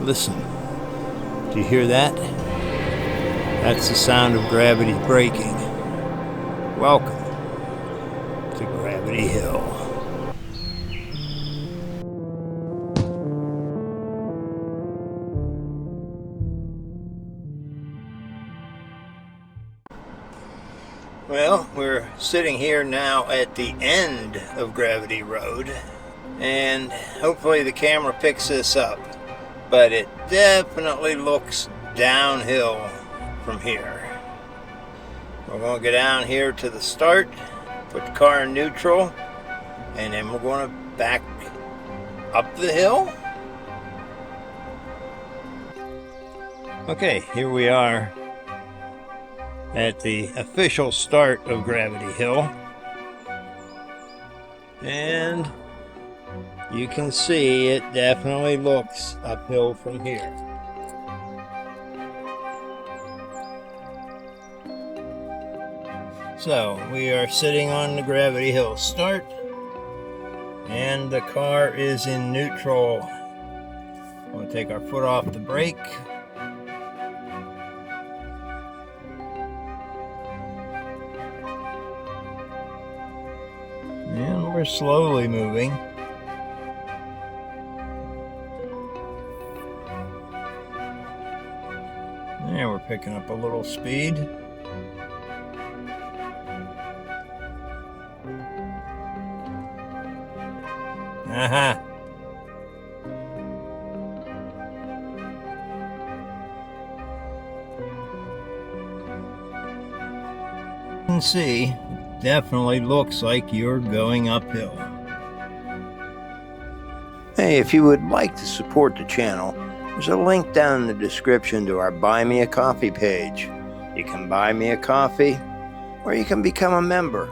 Listen, do you hear that? That's the sound of gravity breaking. Welcome to Gravity Hill. Well, we're sitting here now at the end of Gravity Road, and hopefully the camera picks this up, but it definitely looks downhill from here. We're going to go down here to the start, put the car in neutral, and then we're going to back up the hill. Okay, here we are at the official start of Gravity Hill, and you can see it definitely looks uphill from here. So we are sitting on the Gravity Hill start, and the car is in neutral. We'll take our foot off the brake. And we're slowly moving. There, we're picking up a little speed. Aha! You can see, definitely looks like you're going uphill. Hey, if you would like to support the channel, there's a link down in the description to our Buy Me a Coffee page. You can buy me a coffee, or you can become a member.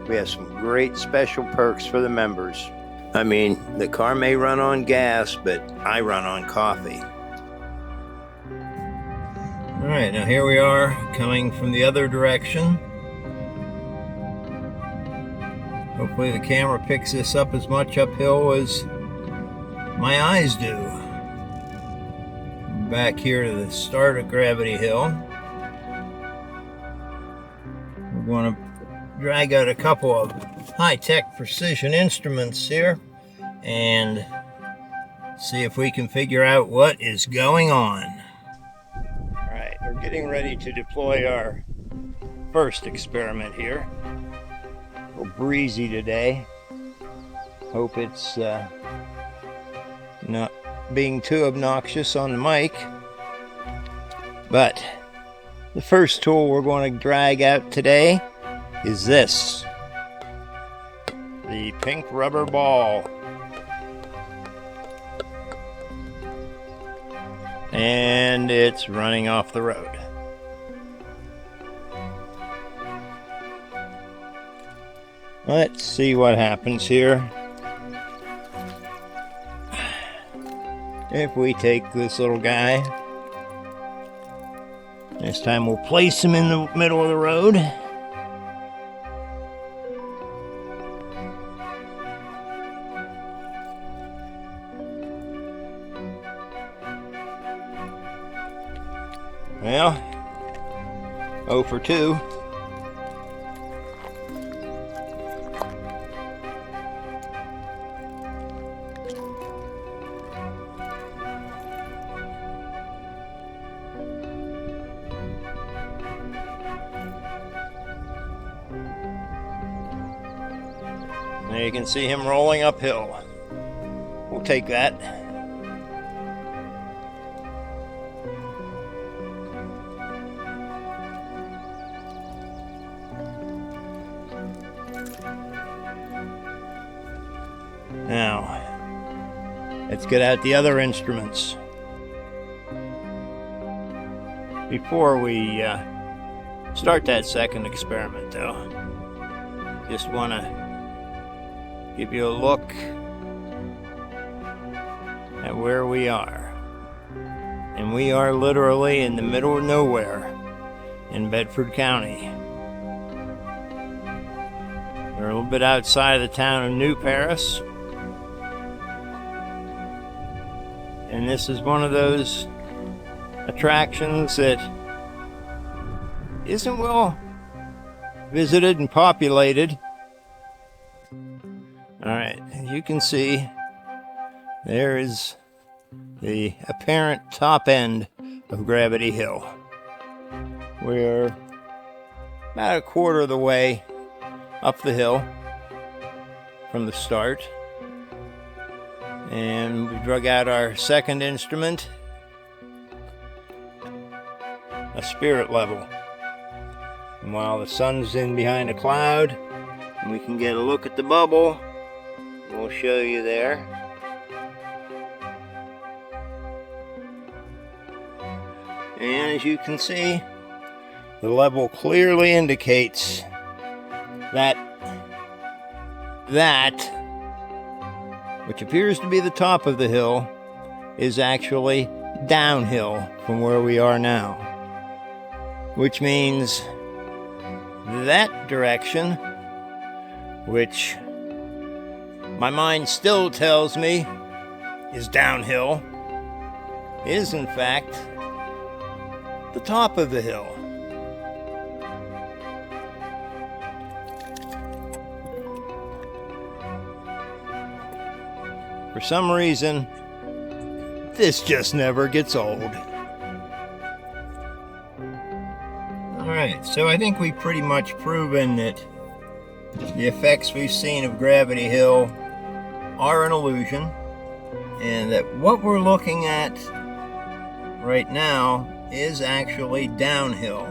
We have some great special perks for the members. I mean, the car may run on gas, but I run on coffee. All right, now here we are coming from the other direction. Hopefully the camera picks this up as much uphill as my eyes do. Back here to the start of Gravity Hill. We're going to drag out a couple of high-tech precision instruments here and see if we can figure out what is going on. All right, we're getting ready to deploy our first experiment here. A little breezy today. Hope it's not being too obnoxious on the mic. But the first tool we're going to drag out today is this. The pink rubber ball. And it's running off the road. Let's see what happens here. If we take this little guy, this time we'll place him in the middle of the road. Well, 0 for 2. Now you can see him rolling uphill. We'll take that. Now, let's get out the other instruments. Before we start that second experiment, though, just want to give you a look at where we are. And we are literally in the middle of nowhere in Bedford County. We're a little bit outside of the town of New Paris. And this is one of those attractions that isn't well visited and populated. Alright, as you can see, there is the apparent top end of Gravity Hill. We're about a quarter of the way up the hill from the start, and we drug out our second instrument, a spirit level. And while the sun's in behind a cloud and we can get a look at the bubble, we'll show you there. And as you can see, the level clearly indicates that which appears to be the top of the hill is actually downhill from where we are now, which means that direction, which my mind still tells me is downhill, is in fact the top of the hill. For some reason, this just never gets old. Alright, so I think we've pretty much proven that the effects we've seen of Gravity Hill are an illusion, and that what we're looking at right now is actually downhill,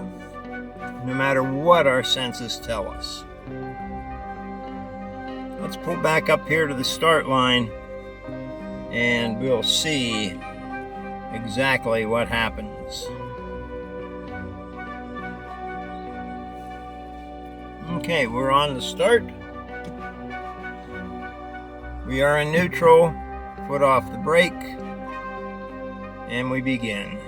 no matter what our senses tell us. Let's pull back up here to the start line and we'll see exactly what happens. Okay, we're on the start. We are in neutral, foot off the brake, and we begin.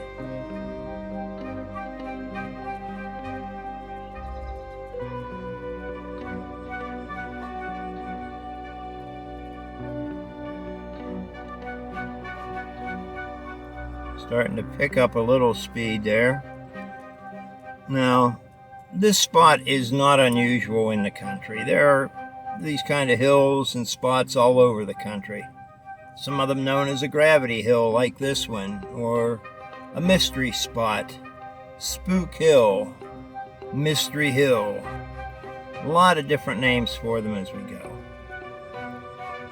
Starting to pick up a little speed there. Now, this spot is not unusual in the country. There are these kind of hills and spots all over the country. Some of them known as a gravity hill, like this one, or a mystery spot, Spook Hill, Mystery Hill. A lot of different names for them as we go.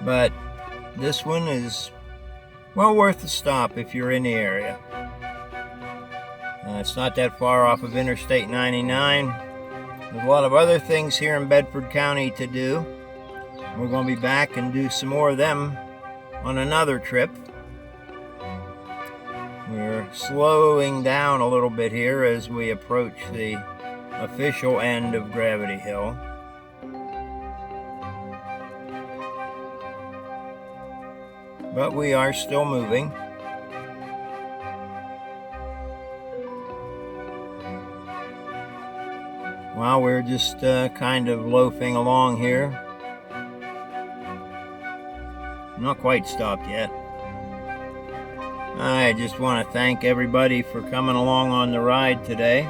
But this one is well worth a stop if you're in the area. It's not that far off of Interstate 99. There's a lot of other things here in Bedford County to do. We're going to be back and do some more of them on another trip. We're slowing down a little bit here as we approach the official end of Gravity Hill. But we are still moving. Well, we're just kind of loafing along here. Not quite stopped yet. I just want to thank everybody for coming along on the ride today.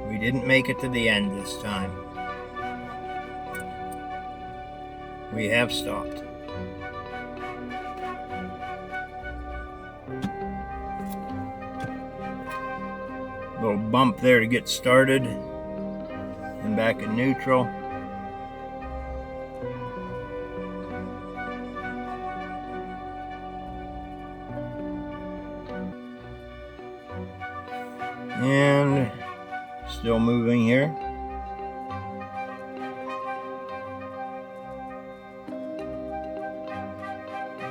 We didn't make it to the end this time. We have stopped. Little bump there to get started, and back in neutral. And still moving here.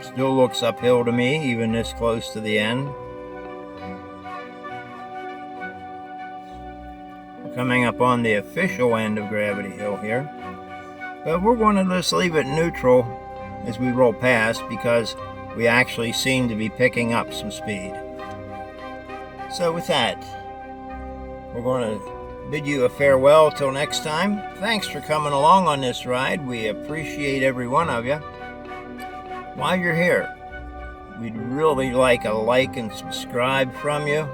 Still looks uphill to me, even this close to the end. Coming up on the official end of Gravity Hill here. But we're going to just leave it neutral as we roll past, because we actually seem to be picking up some speed. So with that, we're going to bid you a farewell till next time. Thanks for coming along on this ride. We appreciate every one of you. While you're here, we'd really like a like and subscribe from you.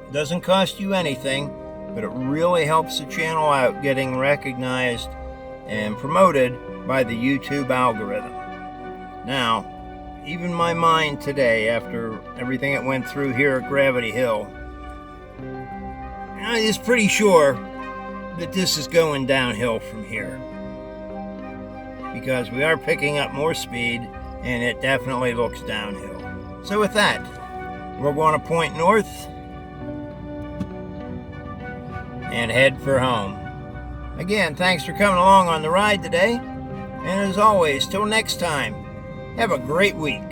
It doesn't cost you anything, but it really helps the channel out getting recognized and promoted by the YouTube algorithm. Now, even my mind today, after everything it went through here at Gravity Hill, is pretty sure that this is going downhill from here, because we are picking up more speed and it definitely looks downhill. So with that, we're going to point north and head for home. Again, thanks for coming along on the ride today, and as always, till next time, have a great week.